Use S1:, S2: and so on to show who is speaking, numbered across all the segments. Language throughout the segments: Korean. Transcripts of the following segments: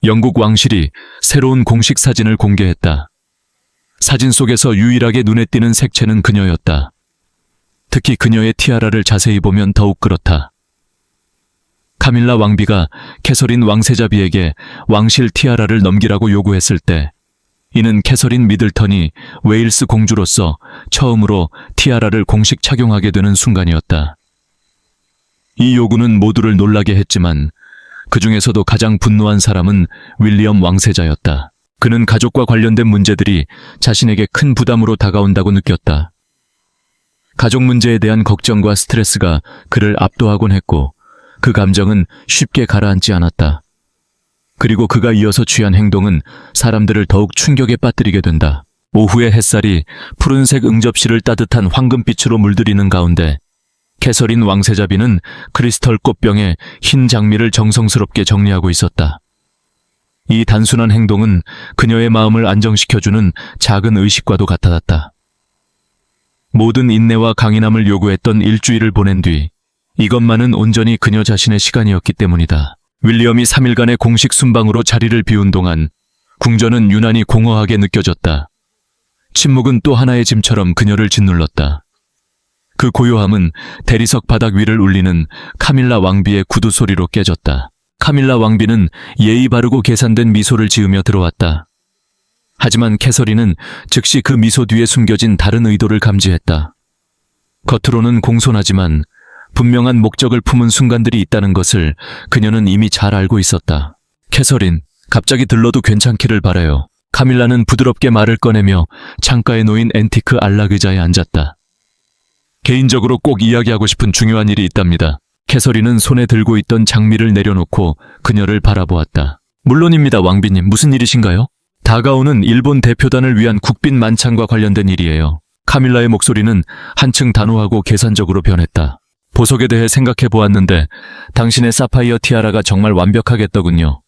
S1: 영국 왕실이 새로운 공식 사진을 공개했다. 사진 속에서 유일하게 눈에 띄는 색채는 그녀였다. 특히 그녀의 티아라를 자세히 보면 더욱 그렇다. 카밀라 왕비가 캐서린 왕세자비에게 왕실 티아라를 넘기라고 요구했을 때 이는 캐서린 미들턴이 웨일스 공주로서 처음으로 티아라를 공식 착용하게 되는 순간이었다. 이 요구는 모두를 놀라게 했지만 그 중에서도 가장 분노한 사람은 윌리엄 왕세자였다. 그는 가족과 관련된 문제들이 자신에게 큰 부담으로 다가온다고 느꼈다. 가족 문제에 대한 걱정과 스트레스가 그를 압도하곤 했고 그 감정은 쉽게 가라앉지 않았다. 그리고 그가 이어서 취한 행동은 사람들을 더욱 충격에 빠뜨리게 된다. 오후의 햇살이 푸른색 응접실을 따뜻한 황금빛으로 물들이는 가운데 캐서린 왕세자비는 크리스털 꽃병에 흰 장미를 정성스럽게 정리하고 있었다. 이 단순한 행동은 그녀의 마음을 안정시켜주는 작은 의식과도 같았다. 모든 인내와 강인함을 요구했던 일주일을 보낸 뒤 이것만은 온전히 그녀 자신의 시간이었기 때문이다. 윌리엄이 3일간의 공식 순방으로 자리를 비운 동안 궁전은 유난히 공허하게 느껴졌다. 침묵은 또 하나의 짐처럼 그녀를 짓눌렀다. 그 고요함은 대리석 바닥 위를 울리는 카밀라 왕비의 구두 소리로 깨졌다. 카밀라 왕비는 예의 바르고 계산된 미소를 지으며 들어왔다. 하지만 캐서린은 즉시 그 미소 뒤에 숨겨진 다른 의도를 감지했다. 겉으로는 공손하지만 분명한 목적을 품은 순간들이 있다는 것을 그녀는 이미 잘 알고 있었다. 캐서린, 갑자기 들러도 괜찮기를 바라요. 카밀라는 부드럽게 말을 꺼내며 창가에 놓인 앤티크 안락 의자에 앉았다. 개인적으로 꼭 이야기하고 싶은 중요한 일이 있답니다. 캐서린은 손에 들고 있던 장미를 내려놓고 그녀를 바라보았다. 물론입니다, 왕비님. 무슨 일이신가요? 다가오는 일본 대표단을 위한 국빈 만찬과 관련된 일이에요. 카밀라의 목소리는 한층 단호하고 계산적으로 변했다. 보석에 대해 생각해 보았는데 당신의 사파이어 티아라가 정말 완벽하겠더군요.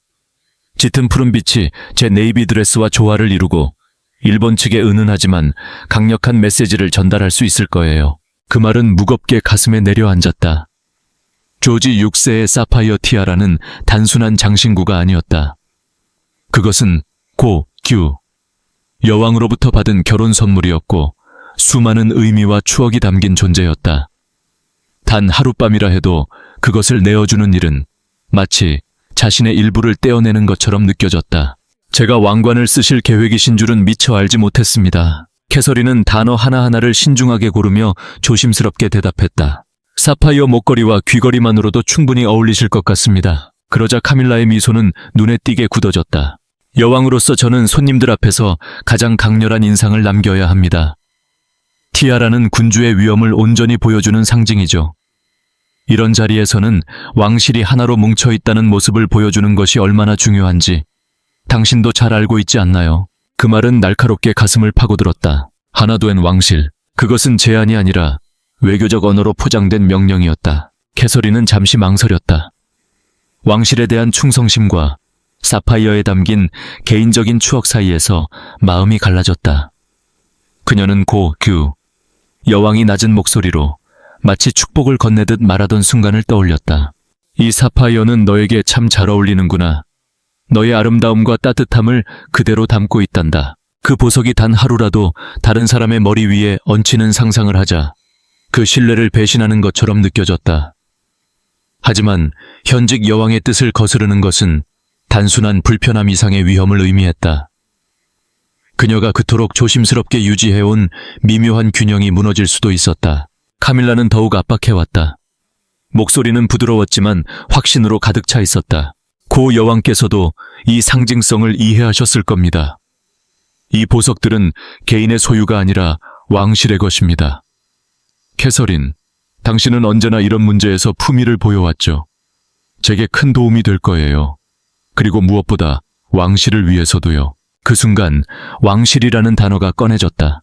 S1: 짙은 푸른빛이 제 네이비 드레스와 조화를 이루고 일본 측에 은은하지만 강력한 메시지를 전달할 수 있을 거예요. 그 말은 무겁게 가슴에 내려앉았다. 조지 6세의 사파이어 티아라는 단순한 장신구가 아니었다. 그것은 규, 여왕으로부터 받은 결혼 선물이었고 수많은 의미와 추억이 담긴 존재였다. 단 하룻밤이라 해도 그것을 내어주는 일은 마치 자신의 일부를 떼어내는 것처럼 느껴졌다. 제가 왕관을 쓰실 계획이신 줄은 미처 알지 못했습니다. 캐서린은 단어 하나하나를 신중하게 고르며 조심스럽게 대답했다. 사파이어 목걸이와 귀걸이만으로도 충분히 어울리실 것 같습니다. 그러자 카밀라의 미소는 눈에 띄게 굳어졌다. 여왕으로서 저는 손님들 앞에서 가장 강렬한 인상을 남겨야 합니다. 티아라는 군주의 위엄을 온전히 보여주는 상징이죠. 이런 자리에서는 왕실이 하나로 뭉쳐있다는 모습을 보여주는 것이 얼마나 중요한지 당신도 잘 알고 있지 않나요? 그 말은 날카롭게 가슴을 파고들었다. 하나 된 왕실. 그것은 제안이 아니라 외교적 언어로 포장된 명령이었다. 캐서린은 잠시 망설였다. 왕실에 대한 충성심과 사파이어에 담긴 개인적인 추억 사이에서 마음이 갈라졌다. 그녀는 여왕이 낮은 목소리로 마치 축복을 건네듯 말하던 순간을 떠올렸다. 이 사파이어는 너에게 참 잘 어울리는구나. 너의 아름다움과 따뜻함을 그대로 담고 있단다. 그 보석이 단 하루라도 다른 사람의 머리 위에 얹히는 상상을 하자 그 신뢰를 배신하는 것처럼 느껴졌다. 하지만 현직 여왕의 뜻을 거스르는 것은 단순한 불편함 이상의 위험을 의미했다. 그녀가 그토록 조심스럽게 유지해온 미묘한 균형이 무너질 수도 있었다. 카밀라는 더욱 압박해왔다. 목소리는 부드러웠지만 확신으로 가득 차 있었다. 고 여왕께서도 이 상징성을 이해하셨을 겁니다. 이 보석들은 개인의 소유가 아니라 왕실의 것입니다. 캐서린, 당신은 언제나 이런 문제에서 품위를 보여왔죠. 제게 큰 도움이 될 거예요. 그리고 무엇보다 왕실을 위해서도요. 그 순간 왕실이라는 단어가 꺼내졌다.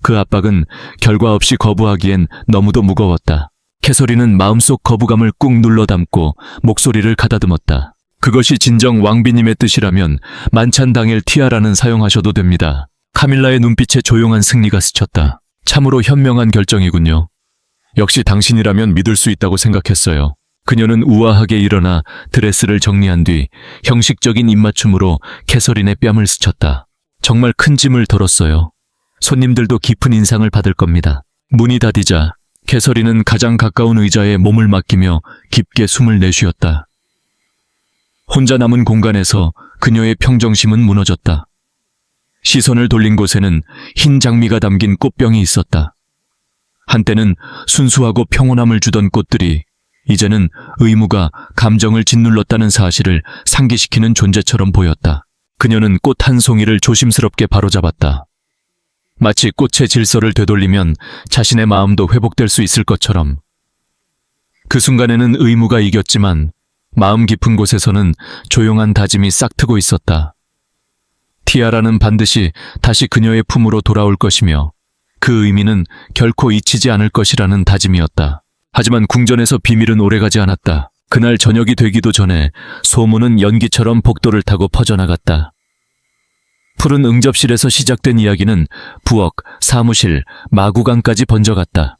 S1: 그 압박은 결과 없이 거부하기엔 너무도 무거웠다. 캐서린은 마음속 거부감을 꾹 눌러 담고 목소리를 가다듬었다. 그것이 진정 왕비님의 뜻이라면 만찬 당일 티아라는 사용하셔도 됩니다. 카밀라의 눈빛에 조용한 승리가 스쳤다. 참으로 현명한 결정이군요. 역시 당신이라면 믿을 수 있다고 생각했어요. 그녀는 우아하게 일어나 드레스를 정리한 뒤 형식적인 입맞춤으로 캐서린의 뺨을 스쳤다. 정말 큰 짐을 덜었어요. 손님들도 깊은 인상을 받을 겁니다. 문이 닫히자 캐서린은 가장 가까운 의자에 몸을 맡기며 깊게 숨을 내쉬었다. 혼자 남은 공간에서 그녀의 평정심은 무너졌다. 시선을 돌린 곳에는 흰 장미가 담긴 꽃병이 있었다. 한때는 순수하고 평온함을 주던 꽃들이 이제는 의무가 감정을 짓눌렀다는 사실을 상기시키는 존재처럼 보였다. 그녀는 꽃 한 송이를 조심스럽게 바로잡았다. 마치 꽃의 질서를 되돌리면 자신의 마음도 회복될 수 있을 것처럼. 그 순간에는 의무가 이겼지만 마음 깊은 곳에서는 조용한 다짐이 싹트고 있었다. 티아라는 반드시 다시 그녀의 품으로 돌아올 것이며 그 의미는 결코 잊히지 않을 것이라는 다짐이었다. 하지만 궁전에서 비밀은 오래가지 않았다. 그날 저녁이 되기도 전에 소문은 연기처럼 복도를 타고 퍼져나갔다. 푸른 응접실에서 시작된 이야기는 부엌, 사무실, 마구간까지 번져갔다.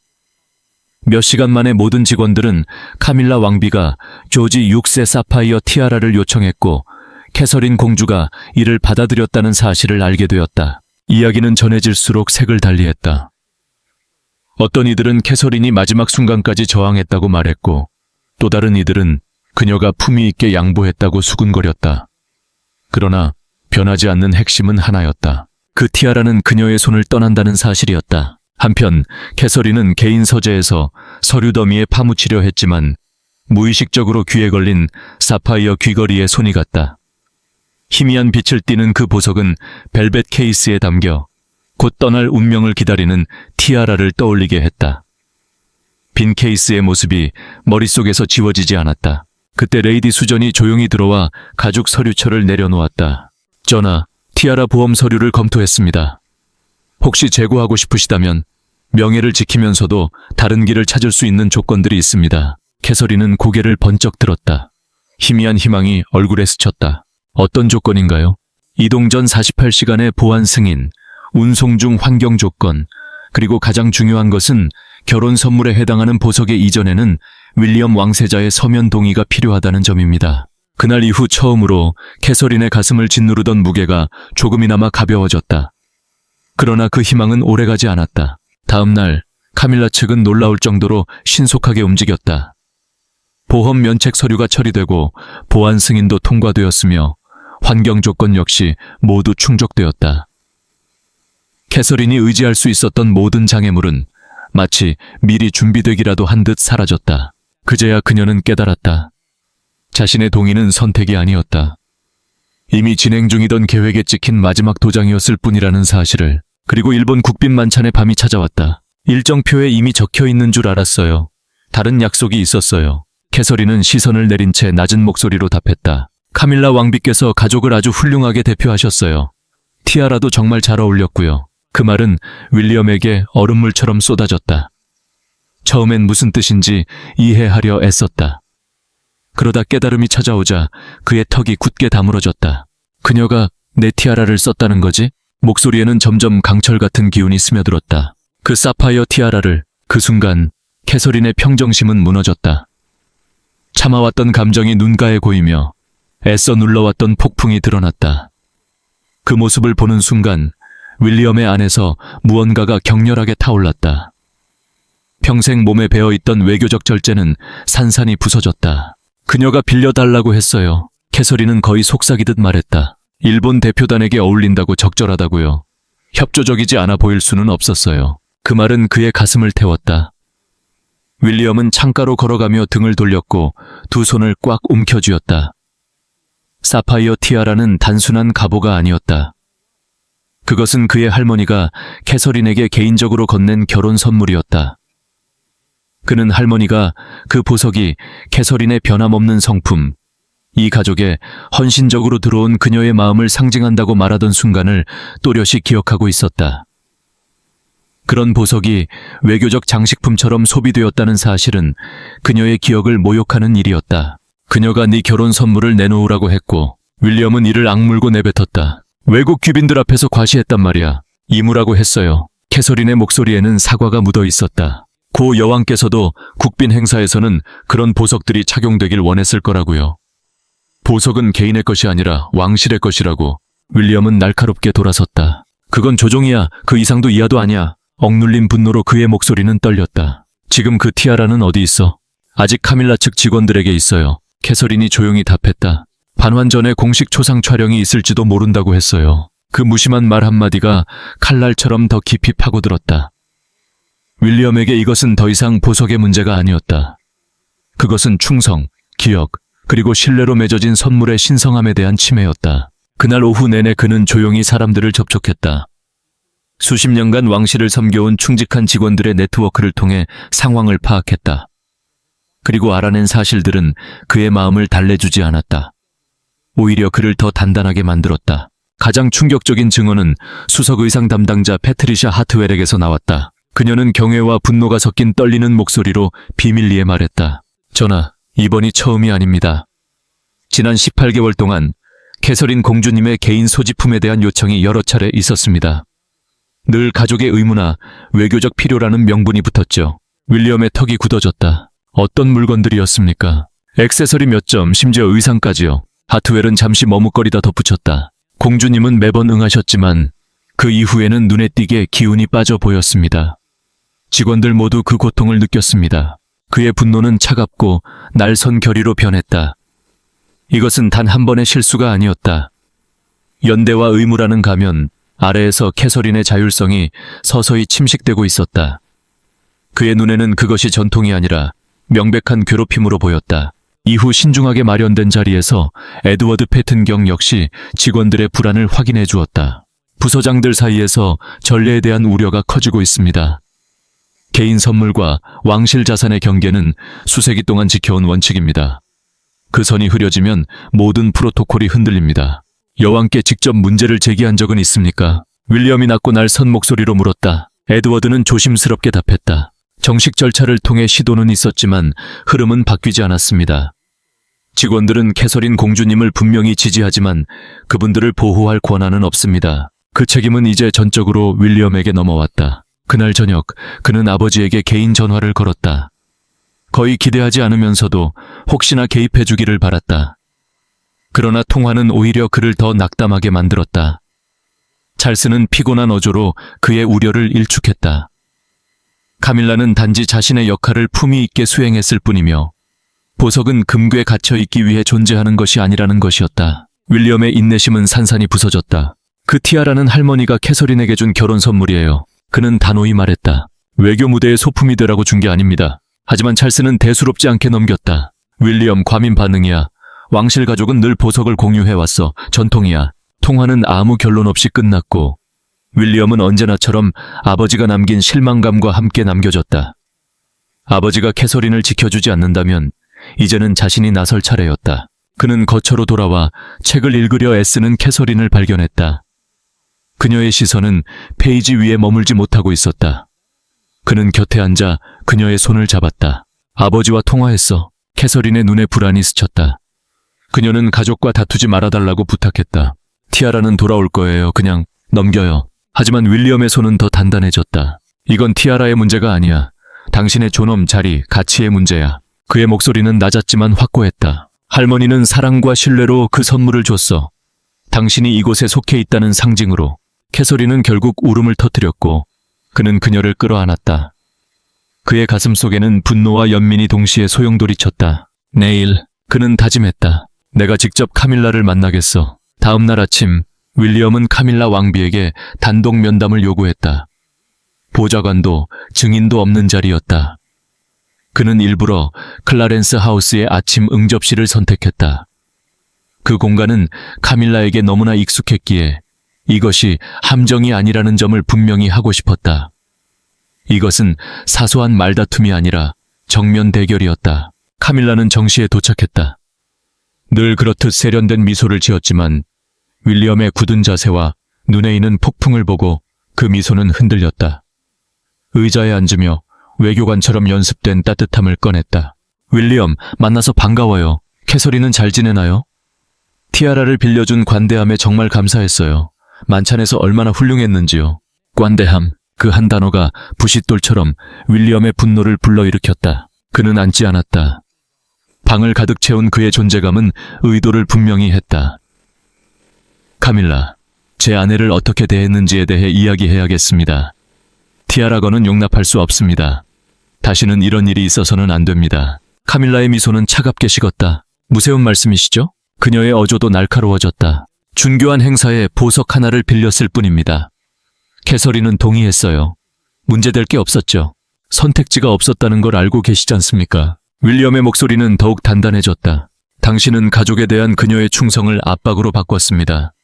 S1: 몇 시간 만에 모든 직원들은 카밀라 왕비가 조지 6세 사파이어 티아라를 요청했고 캐서린 공주가 이를 받아들였다는 사실을 알게 되었다. 이야기는 전해질수록 색을 달리했다. 어떤 이들은 캐서린이 마지막 순간까지 저항했다고 말했고 또 다른 이들은 그녀가 품위 있게 양보했다고 수군거렸다. 그러나 변하지 않는 핵심은 하나였다. 그 티아라는 그녀의 손을 떠난다는 사실이었다. 한편 캐서린은 개인 서재에서 서류 더미에 파묻히려 했지만 무의식적으로 귀에 걸린 사파이어 귀걸이에 손이 갔다. 희미한 빛을 띠는 그 보석은 벨벳 케이스에 담겨 곧 떠날 운명을 기다리는 티아라를 떠올리게 했다. 빈 케이스의 모습이 머릿속에서 지워지지 않았다. 그때 레이디 수전이 조용히 들어와 가죽 서류처를 내려놓았다. 전하, 티아라 보험 서류를 검토했습니다. 혹시 재고하고 싶으시다면 명예를 지키면서도 다른 길을 찾을 수 있는 조건들이 있습니다. 캐서린은 고개를 번쩍 들었다. 희미한 희망이 얼굴에 스쳤다. 어떤 조건인가요? 이동 전 48시간의 보안 승인, 운송 중 환경 조건, 그리고 가장 중요한 것은 결혼 선물에 해당하는 보석의 이전에는 윌리엄 왕세자의 서면 동의가 필요하다는 점입니다. 그날 이후 처음으로 캐서린의 가슴을 짓누르던 무게가 조금이나마 가벼워졌다. 그러나 그 희망은 오래가지 않았다. 다음 날 카밀라 측은 놀라울 정도로 신속하게 움직였다. 보험 면책 서류가 처리되고 보안 승인도 통과되었으며 환경 조건 역시 모두 충족되었다. 캐서린이 의지할 수 있었던 모든 장애물은 마치 미리 준비되기라도 한 듯 사라졌다. 그제야 그녀는 깨달았다. 자신의 동의는 선택이 아니었다. 이미 진행 중이던 계획에 찍힌 마지막 도장이었을 뿐이라는 사실을. 그리고 일본 국빈 만찬의 밤이 찾아왔다. 일정표에 이미 적혀 있는 줄 알았어요. 다른 약속이 있었어요. 캐서린은 시선을 내린 채 낮은 목소리로 답했다. 카밀라 왕비께서 가족을 아주 훌륭하게 대표하셨어요. 티아라도 정말 잘 어울렸고요. 그 말은 윌리엄에게 얼음물처럼 쏟아졌다. 처음엔 무슨 뜻인지 이해하려 애썼다. 그러다 깨달음이 찾아오자 그의 턱이 굳게 다물어졌다. 그녀가 내 티아라를 썼다는 거지? 목소리에는 점점 강철 같은 기운이 스며들었다. 그 사파이어 티아라를. 그 순간 캐서린의 평정심은 무너졌다. 참아왔던 감정이 눈가에 고이며 애써 눌러왔던 폭풍이 드러났다. 그 모습을 보는 순간 윌리엄의 안에서 무언가가 격렬하게 타올랐다. 평생 몸에 배어있던 외교적 절제는 산산이 부서졌다. 그녀가 빌려달라고 했어요. 캐서린은 거의 속삭이듯 말했다. 일본 대표단에게 어울린다고 적절하다고요. 협조적이지 않아 보일 수는 없었어요. 그 말은 그의 가슴을 태웠다. 윌리엄은 창가로 걸어가며 등을 돌렸고 두 손을 꽉 움켜쥐었다. 사파이어 티아라는 단순한 갑오가 아니었다. 그것은 그의 할머니가 캐서린에게 개인적으로 건넨 결혼 선물이었다. 그는 할머니가 그 보석이 캐서린의 변함없는 성품, 이 가족에 헌신적으로 들어온 그녀의 마음을 상징한다고 말하던 순간을 또렷이 기억하고 있었다. 그런 보석이 외교적 장식품처럼 소비되었다는 사실은 그녀의 기억을 모욕하는 일이었다. 그녀가 네 결혼 선물을 내놓으라고 했고 윌리엄은 이를 악물고 내뱉었다. 외국 귀빈들 앞에서 과시했단 말이야. 이무라고 했어요. 캐서린의 목소리에는 사과가 묻어 있었다. 고 여왕께서도 국빈 행사에서는 그런 보석들이 착용되길 원했을 거라고요. 보석은 개인의 것이 아니라 왕실의 것이라고. 윌리엄은 날카롭게 돌아섰다. 그건 조종이야. 그 이상도 이하도 아니야. 억눌린 분노로 그의 목소리는 떨렸다. 지금 그 티아라는 어디 있어? 아직 카밀라 측 직원들에게 있어요. 캐서린이 조용히 답했다. 반환 전에 공식 초상 촬영이 있을지도 모른다고 했어요. 그 무심한 말 한마디가 칼날처럼 더 깊이 파고들었다. 윌리엄에게 이것은 더 이상 보석의 문제가 아니었다. 그것은 충성, 기억, 그리고 신뢰로 맺어진 선물의 신성함에 대한 침해였다. 그날 오후 내내 그는 조용히 사람들을 접촉했다. 수십 년간 왕실을 섬겨온 충직한 직원들의 네트워크를 통해 상황을 파악했다. 그리고 알아낸 사실들은 그의 마음을 달래주지 않았다. 오히려 그를 더 단단하게 만들었다. 가장 충격적인 증언은 수석 의상 담당자 패트리샤 하트웰에게서 나왔다. 그녀는 경외와 분노가 섞인 떨리는 목소리로 비밀리에 말했다. 전하, 이번이 처음이 아닙니다. 지난 18개월 동안 캐서린 공주님의 개인 소지품에 대한 요청이 여러 차례 있었습니다. 늘 가족의 의무나 외교적 필요라는 명분이 붙었죠. 윌리엄의 턱이 굳어졌다. 어떤 물건들이었습니까? 액세서리 몇 점, 심지어 의상까지요. 하트웰은 잠시 머뭇거리다 덧붙였다. 공주님은 매번 응하셨지만 그 이후에는 눈에 띄게 기운이 빠져 보였습니다. 직원들 모두 그 고통을 느꼈습니다. 그의 분노는 차갑고 날선 결의로 변했다. 이것은 단 한 번의 실수가 아니었다. 연대와 의무라는 가면 아래에서 캐서린의 자율성이 서서히 침식되고 있었다. 그의 눈에는 그것이 전통이 아니라 명백한 괴롭힘으로 보였다. 이후 신중하게 마련된 자리에서 에드워드 패튼경 역시 직원들의 불안을 확인해 주었다. 부서장들 사이에서 전례에 대한 우려가 커지고 있습니다. 개인 선물과 왕실 자산의 경계는 수세기 동안 지켜온 원칙입니다. 그 선이 흐려지면 모든 프로토콜이 흔들립니다. 여왕께 직접 문제를 제기한 적은 있습니까? 윌리엄이 낮고 날선 목소리로 물었다. 에드워드는 조심스럽게 답했다. 정식 절차를 통해 시도는 있었지만 흐름은 바뀌지 않았습니다. 직원들은 캐서린 공주님을 분명히 지지하지만 그분들을 보호할 권한은 없습니다. 그 책임은 이제 전적으로 윌리엄에게 넘어왔다. 그날 저녁 그는 아버지에게 개인 전화를 걸었다. 거의 기대하지 않으면서도 혹시나 개입해 주기를 바랐다. 그러나 통화는 오히려 그를 더 낙담하게 만들었다. 찰스는 피곤한 어조로 그의 우려를 일축했다. 카밀라는 단지 자신의 역할을 품위 있게 수행했을 뿐이며 보석은 금괴에 갇혀 있기 위해 존재하는 것이 아니라는 것이었다. 윌리엄의 인내심은 산산이 부서졌다. 그 티아라는 할머니가 캐서린에게 준 결혼 선물이에요. 그는 단호히 말했다. 외교 무대의 소품이 되라고 준 게 아닙니다. 하지만 찰스는 대수롭지 않게 넘겼다. 윌리엄, 과민 반응이야. 왕실 가족은 늘 보석을 공유해왔어. 전통이야. 통화는 아무 결론 없이 끝났고 윌리엄은 언제나처럼 아버지가 남긴 실망감과 함께 남겨졌다. 아버지가 캐서린을 지켜주지 않는다면 이제는 자신이 나설 차례였다. 그는 거처로 돌아와 책을 읽으려 애쓰는 캐서린을 발견했다. 그녀의 시선은 페이지 위에 머물지 못하고 있었다. 그는 곁에 앉아 그녀의 손을 잡았다. 아버지와 통화했어. 캐서린의 눈에 불안이 스쳤다. 그녀는 가족과 다투지 말아달라고 부탁했다. 티아라는 돌아올 거예요. 그냥 넘겨요. 하지만 윌리엄의 손은 더 단단해졌다. 이건 티아라의 문제가 아니야. 당신의 존엄, 자리, 가치의 문제야. 그의 목소리는 낮았지만 확고했다. 할머니는 사랑과 신뢰로 그 선물을 줬어. 당신이 이곳에 속해 있다는 상징으로. 캐서린은 결국 울음을 터뜨렸고 그는 그녀를 끌어안았다. 그의 가슴 속에는 분노와 연민이 동시에 소용돌이쳤다. 내일 그는 다짐했다. 내가 직접 카밀라를 만나겠어. 다음 날 아침 윌리엄은 카밀라 왕비에게 단독 면담을 요구했다. 보좌관도 증인도 없는 자리였다. 그는 일부러 클라렌스 하우스의 아침 응접실을 선택했다. 그 공간은 카밀라에게 너무나 익숙했기에 이것이 함정이 아니라는 점을 분명히 하고 싶었다. 이것은 사소한 말다툼이 아니라 정면 대결이었다. 카밀라는 정시에 도착했다. 늘 그렇듯 세련된 미소를 지었지만 윌리엄의 굳은 자세와 눈에 있는 폭풍을 보고 그 미소는 흔들렸다. 의자에 앉으며 외교관처럼 연습된 따뜻함을 꺼냈다. 윌리엄, 만나서 반가워요. 캐서린은 잘 지내나요? 티아라를 빌려준 관대함에 정말 감사했어요. 만찬에서 얼마나 훌륭했는지요. 관대함. 그 한 단어가 부싯돌처럼 윌리엄의 분노를 불러일으켰다. 그는 앉지 않았다. 방을 가득 채운 그의 존재감은 의도를 분명히 했다. 카밀라, 제 아내를 어떻게 대했는지에 대해 이야기해야겠습니다. 티아라건은 용납할 수 없습니다. 다시는 이런 일이 있어서는 안 됩니다. 카밀라의 미소는 차갑게 식었다. 무서운 말씀이시죠? 그녀의 어조도 날카로워졌다. 준교한 행사에 보석 하나를 빌렸을 뿐입니다. 캐서린은 동의했어요. 문제될 게 없었죠. 선택지가 없었다는 걸 알고 계시지 않습니까? 윌리엄의 목소리는 더욱 단단해졌다. 당신은 가족에 대한 그녀의 충성을 압박으로 바꿨습니다.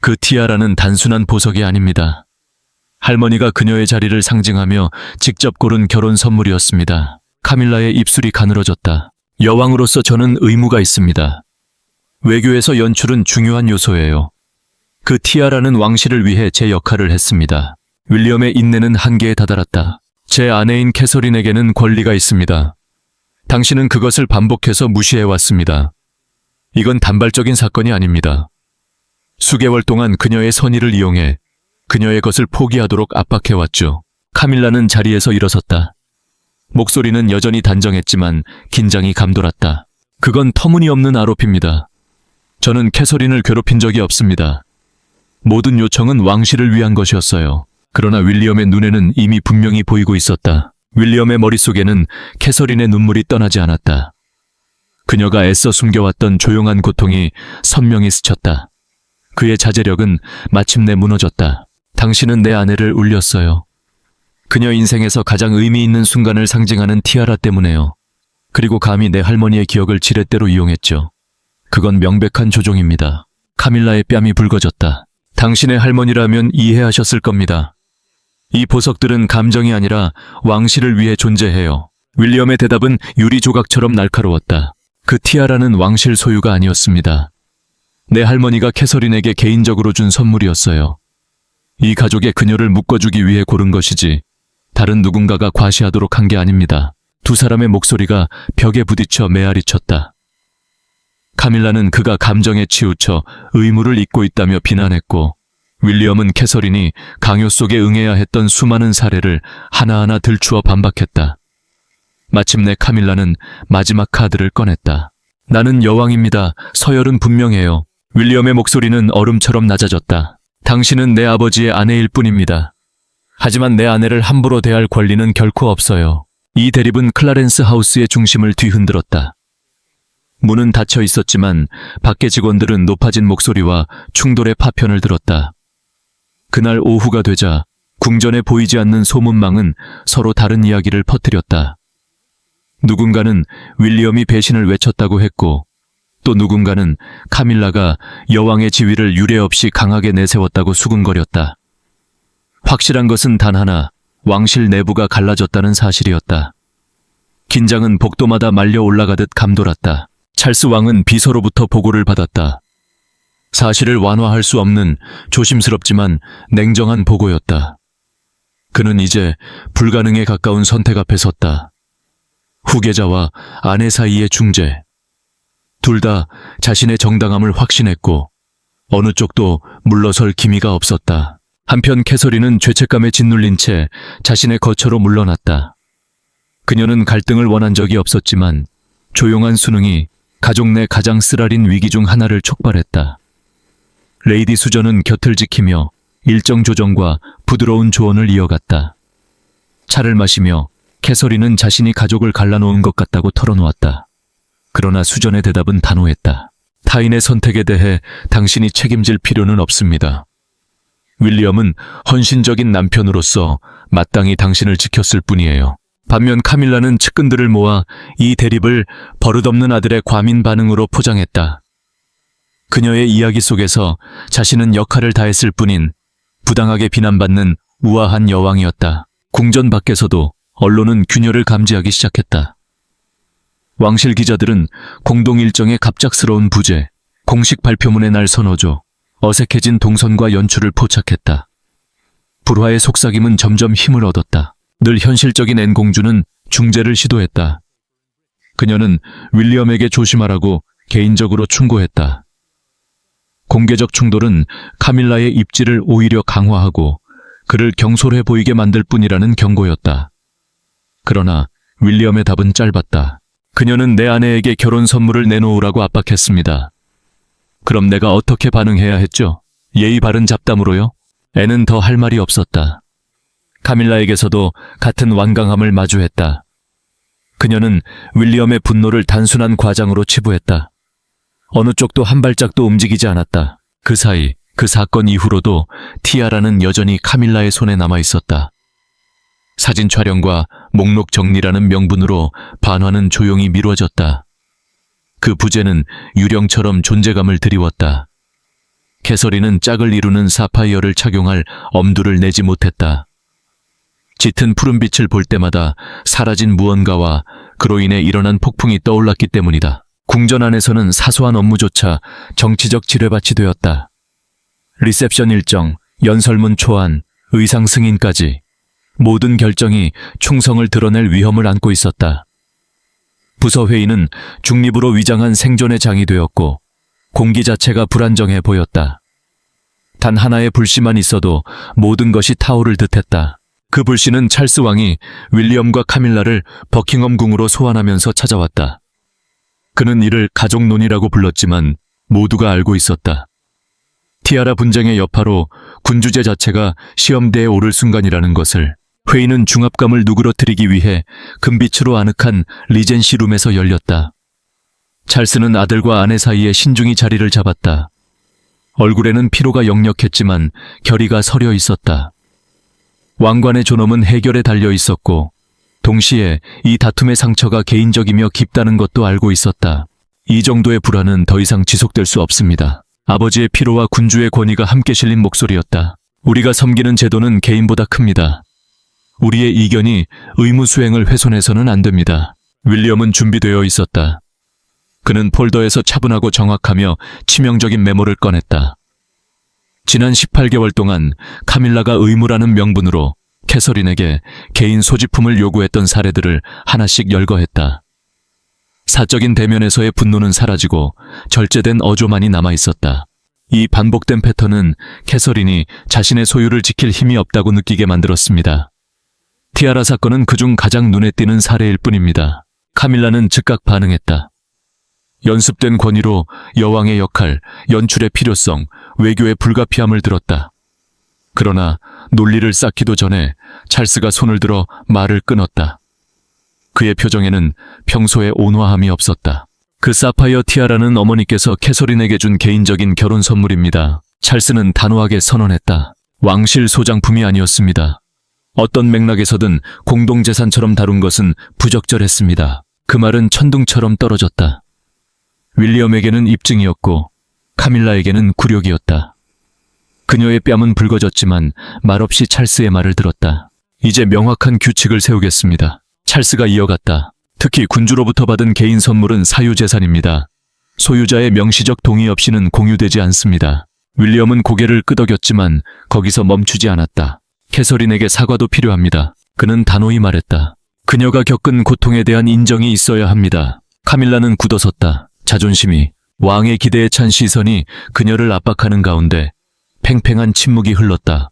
S1: 그 티아라는 단순한 보석이 아닙니다. 할머니가 그녀의 자리를 상징하며 직접 고른 결혼 선물이었습니다. 카밀라의 입술이 가늘어졌다. 여왕으로서 저는 의무가 있습니다. 외교에서 연출은 중요한 요소예요. 그 티아라는 왕실을 위해 제 역할을 했습니다. 윌리엄의 인내는 한계에 다다랐다. 제 아내인 캐서린에게는 권리가 있습니다. 당신은 그것을 반복해서 무시해왔습니다. 이건 단발적인 사건이 아닙니다. 수개월 동안 그녀의 선의를 이용해 그녀의 것을 포기하도록 압박해왔죠. 카밀라는 자리에서 일어섰다. 목소리는 여전히 단정했지만 긴장이 감돌았다. 그건 터무니없는 아로피입니다. 저는 캐서린을 괴롭힌 적이 없습니다. 모든 요청은 왕실을 위한 것이었어요. 그러나 윌리엄의 눈에는 이미 분명히 보이고 있었다. 윌리엄의 머릿속에는 캐서린의 눈물이 떠나지 않았다. 그녀가 애써 숨겨왔던 조용한 고통이 선명히 스쳤다. 그의 자제력은 마침내 무너졌다. 당신은 내 아내를 울렸어요. 그녀 인생에서 가장 의미 있는 순간을 상징하는 티아라 때문에요. 그리고 감히 내 할머니의 기억을 지렛대로 이용했죠. 그건 명백한 조종입니다. 카밀라의 뺨이 붉어졌다. 당신의 할머니라면 이해하셨을 겁니다. 이 보석들은 감정이 아니라 왕실을 위해 존재해요. 윌리엄의 대답은 유리 조각처럼 날카로웠다. 그 티아라는 왕실 소유가 아니었습니다. 내 할머니가 캐서린에게 개인적으로 준 선물이었어요. 이 가족의 그녀를 묶어주기 위해 고른 것이지 다른 누군가가 과시하도록 한 게 아닙니다. 두 사람의 목소리가 벽에 부딪혀 메아리 쳤다. 카밀라는 그가 감정에 치우쳐 의무를 잊고 있다며 비난했고, 윌리엄은 캐서린이 강요 속에 응해야 했던 수많은 사례를 하나하나 들추어 반박했다. 마침내 카밀라는 마지막 카드를 꺼냈다. 나는 여왕입니다. 서열은 분명해요. 윌리엄의 목소리는 얼음처럼 낮아졌다. 당신은 내 아버지의 아내일 뿐입니다. 하지만 내 아내를 함부로 대할 권리는 결코 없어요. 이 대립은 클라렌스 하우스의 중심을 뒤흔들었다. 문은 닫혀 있었지만 밖의 직원들은 높아진 목소리와 충돌의 파편을 들었다. 그날 오후가 되자 궁전에 보이지 않는 소문망은 서로 다른 이야기를 퍼뜨렸다. 누군가는 윌리엄이 배신을 외쳤다고 했고, 또 누군가는 카밀라가 여왕의 지위를 유례없이 강하게 내세웠다고 수군거렸다. 확실한 것은 단 하나, 왕실 내부가 갈라졌다는 사실이었다. 긴장은 복도마다 말려 올라가듯 감돌았다. 찰스 왕은 비서로부터 보고를 받았다. 사실을 완화할 수 없는 조심스럽지만 냉정한 보고였다. 그는 이제 불가능에 가까운 선택 앞에 섰다. 후계자와 아내 사이의 중재. 둘 다 자신의 정당함을 확신했고 어느 쪽도 물러설 기미가 없었다. 한편 캐서린은 죄책감에 짓눌린 채 자신의 거처로 물러났다. 그녀는 갈등을 원한 적이 없었지만 조용한 수능이 가족 내 가장 쓰라린 위기 중 하나를 촉발했다. 레이디 수전은 곁을 지키며 일정 조정과 부드러운 조언을 이어갔다. 차를 마시며 캐서린은 자신이 가족을 갈라놓은 것 같다고 털어놓았다. 그러나 수전의 대답은 단호했다. 타인의 선택에 대해 당신이 책임질 필요는 없습니다. 윌리엄은 헌신적인 남편으로서 마땅히 당신을 지켰을 뿐이에요. 반면 카밀라는 측근들을 모아 이 대립을 버릇없는 아들의 과민 반응으로 포장했다. 그녀의 이야기 속에서 자신은 역할을 다했을 뿐인 부당하게 비난받는 우아한 여왕이었다. 궁전 밖에서도 언론은 균열을 감지하기 시작했다. 왕실 기자들은 공동 일정의 갑작스러운 부재, 공식 발표문의 날 선호조, 어색해진 동선과 연출을 포착했다. 불화의 속삭임은 점점 힘을 얻었다. 늘 현실적인 앤 공주는 중재를 시도했다. 그녀는 윌리엄에게 조심하라고 개인적으로 충고했다. 공개적 충돌은 카밀라의 입지를 오히려 강화하고 그를 경솔해 보이게 만들 뿐이라는 경고였다. 그러나 윌리엄의 답은 짧았다. 그녀는 내 아내에게 결혼 선물을 내놓으라고 압박했습니다. 그럼 내가 어떻게 반응해야 했죠? 예의 바른 잡담으로요? 애는 더 할 말이 없었다. 카밀라에게서도 같은 완강함을 마주했다. 그녀는 윌리엄의 분노를 단순한 과장으로 치부했다. 어느 쪽도 한 발짝도 움직이지 않았다. 그 사이 그 사건 이후로도 티아라는 여전히 카밀라의 손에 남아 있었다. 사진 촬영과 목록 정리라는 명분으로 반환은 조용히 미뤄졌다. 그 부재는 유령처럼 존재감을 드리웠다. 캐서린은 짝을 이루는 사파이어를 착용할 엄두를 내지 못했다. 짙은 푸른빛을 볼 때마다 사라진 무언가와 그로 인해 일어난 폭풍이 떠올랐기 때문이다. 궁전 안에서는 사소한 업무조차 정치적 지뢰밭이 되었다. 리셉션 일정, 연설문 초안, 의상 승인까지 모든 결정이 충성을 드러낼 위험을 안고 있었다. 부서회의는 중립으로 위장한 생존의 장이 되었고 공기 자체가 불안정해 보였다. 단 하나의 불씨만 있어도 모든 것이 타오를 듯했다. 그 불씨는 찰스 왕이 윌리엄과 카밀라를 버킹엄 궁으로 소환하면서 찾아왔다. 그는 이를 가족논의라고 불렀지만 모두가 알고 있었다. 티아라 분쟁의 여파로 군주제 자체가 시험대에 오를 순간이라는 것을. 회의는 중압감을 누그러뜨리기 위해 금빛으로 아늑한 리젠시 룸에서 열렸다. 찰스는 아들과 아내 사이에 신중히 자리를 잡았다. 얼굴에는 피로가 역력했지만 결의가 서려 있었다. 왕관의 존엄은 해결에 달려 있었고 동시에 이 다툼의 상처가 개인적이며 깊다는 것도 알고 있었다. 이 정도의 불안은 더 이상 지속될 수 없습니다. 아버지의 피로와 군주의 권위가 함께 실린 목소리였다. 우리가 섬기는 제도는 개인보다 큽니다. 우리의 이견이 의무 수행을 훼손해서는 안 됩니다. 윌리엄은 준비되어 있었다. 그는 폴더에서 차분하고 정확하며 치명적인 메모를 꺼냈다. 지난 18개월 동안 카밀라가 의무라는 명분으로 캐서린에게 개인 소지품을 요구했던 사례들을 하나씩 열거했다. 사적인 대면에서의 분노는 사라지고 절제된 어조만이 남아있었다. 이 반복된 패턴은 캐서린이 자신의 소유를 지킬 힘이 없다고 느끼게 만들었습니다. 티아라 사건은 그중 가장 눈에 띄는 사례일 뿐입니다. 카밀라는 즉각 반응했다. 연습된 권위로 여왕의 역할, 연출의 필요성, 외교의 불가피함을 들었다. 그러나 논리를 쌓기도 전에 찰스가 손을 들어 말을 끊었다. 그의 표정에는 평소의 온화함이 없었다. 그 사파이어 티아라는 어머니께서 캐서린에게 준 개인적인 결혼 선물입니다. 찰스는 단호하게 선언했다. 왕실 소장품이 아니었습니다. 어떤 맥락에서든 공동재산처럼 다룬 것은 부적절했습니다. 그 말은 천둥처럼 떨어졌다. 윌리엄에게는 입증이었고 카밀라에게는 굴욕이었다. 그녀의 뺨은 붉어졌지만 말없이 찰스의 말을 들었다. 이제 명확한 규칙을 세우겠습니다. 찰스가 이어갔다. 특히 군주로부터 받은 개인 선물은 사유재산입니다. 소유자의 명시적 동의 없이는 공유되지 않습니다. 윌리엄은 고개를 끄덕였지만 거기서 멈추지 않았다. 캐서린에게 사과도 필요합니다. 그는 단호히 말했다. 그녀가 겪은 고통에 대한 인정이 있어야 합니다. 카밀라는 굳어섰다. 자존심이, 왕의 기대에 찬 시선이 그녀를 압박하는 가운데 팽팽한 침묵이 흘렀다.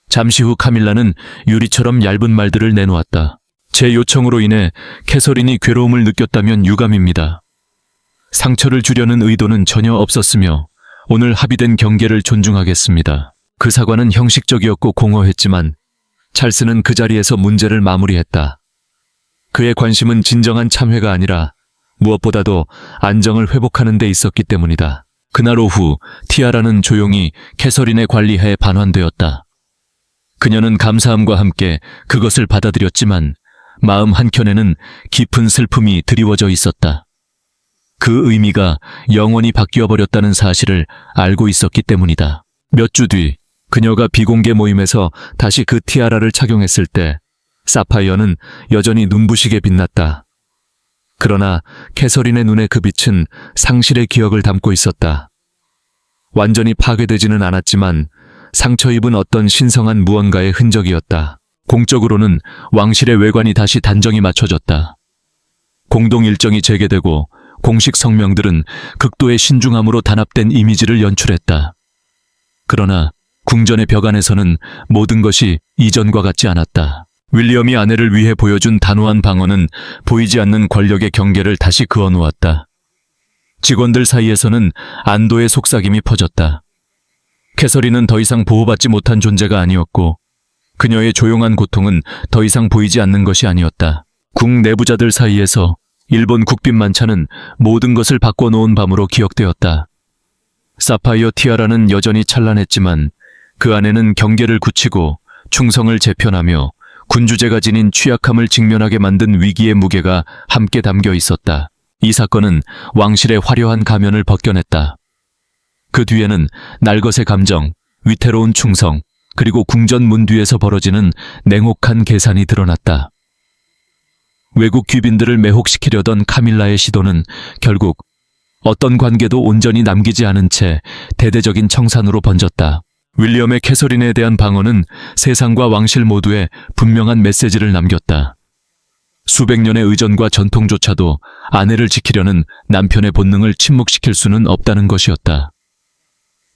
S1: 잠시 후 카밀라는 유리처럼 얇은 말들을 내놓았다. 제 요청으로 인해 캐서린이 괴로움을 느꼈다면 유감입니다. 상처를 주려는 의도는 전혀 없었으며 오늘 합의된 경계를 존중하겠습니다. 그 사과는 형식적이었고 공허했지만 찰스는 그 자리에서 문제를 마무리했다. 그의 관심은 진정한 참회가 아니라 무엇보다도 안정을 회복하는 데 있었기 때문이다. 그날 오후 티아라는 조용히 캐서린의 관리하에 반환되었다. 그녀는 감사함과 함께 그것을 받아들였지만 마음 한켠에는 깊은 슬픔이 드리워져 있었다. 그 의미가 영원히 바뀌어버렸다는 사실을 알고 있었기 때문이다. 몇 주 뒤 그녀가 비공개 모임에서 다시 그 티아라를 착용했을 때 사파이어는 여전히 눈부시게 빛났다. 그러나 캐서린의 눈의 그 빛은 상실의 기억을 담고 있었다. 완전히 파괴되지는 않았지만 상처 입은 어떤 신성한 무언가의 흔적이었다. 공적으로는 왕실의 외관이 다시 단정히 맞춰졌다. 공동 일정이 재개되고 공식 성명들은 극도의 신중함으로 단합된 이미지를 연출했다. 그러나 궁전의 벽 안에서는 모든 것이 이전과 같지 않았다. 윌리엄이 아내를 위해 보여준 단호한 방어는 보이지 않는 권력의 경계를 다시 그어놓았다. 직원들 사이에서는 안도의 속삭임이 퍼졌다. 캐서린은 더 이상 보호받지 못한 존재가 아니었고 그녀의 조용한 고통은 더 이상 보이지 않는 것이 아니었다. 국 내부자들 사이에서 일본 국빈 만차는 모든 것을 바꿔놓은 밤으로 기억되었다. 사파이어 티아라는 여전히 찬란했지만 그 안에는 경계를 굳히고 충성을 재편하며 군주제가 지닌 취약함을 직면하게 만든 위기의 무게가 함께 담겨 있었다. 이 사건은 왕실의 화려한 가면을 벗겨냈다. 그 뒤에는 날것의 감정, 위태로운 충성, 그리고 궁전 문 뒤에서 벌어지는 냉혹한 계산이 드러났다. 외국 귀빈들을 매혹시키려던 카밀라의 시도는 결국 어떤 관계도 온전히 남기지 않은 채 대대적인 청산으로 번졌다. 윌리엄의 캐서린에 대한 방어는 세상과 왕실 모두에 분명한 메시지를 남겼다. 수백 년의 의전과 전통조차도 아내를 지키려는 남편의 본능을 침묵시킬 수는 없다는 것이었다.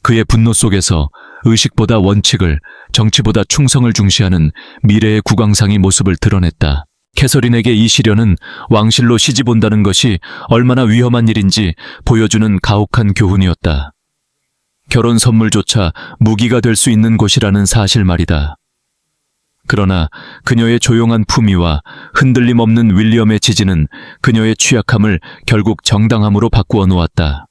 S1: 그의 분노 속에서 의식보다 원칙을, 정치보다 충성을 중시하는 미래의 국왕상이 모습을 드러냈다. 캐서린에게 이 시련은 왕실로 시집 온다는 것이 얼마나 위험한 일인지 보여주는 가혹한 교훈이었다. 결혼 선물조차 무기가 될 수 있는 곳이라는 사실 말이다. 그러나 그녀의 조용한 품위와 흔들림 없는 윌리엄의 지지는 그녀의 취약함을 결국 정당함으로 바꾸어 놓았다.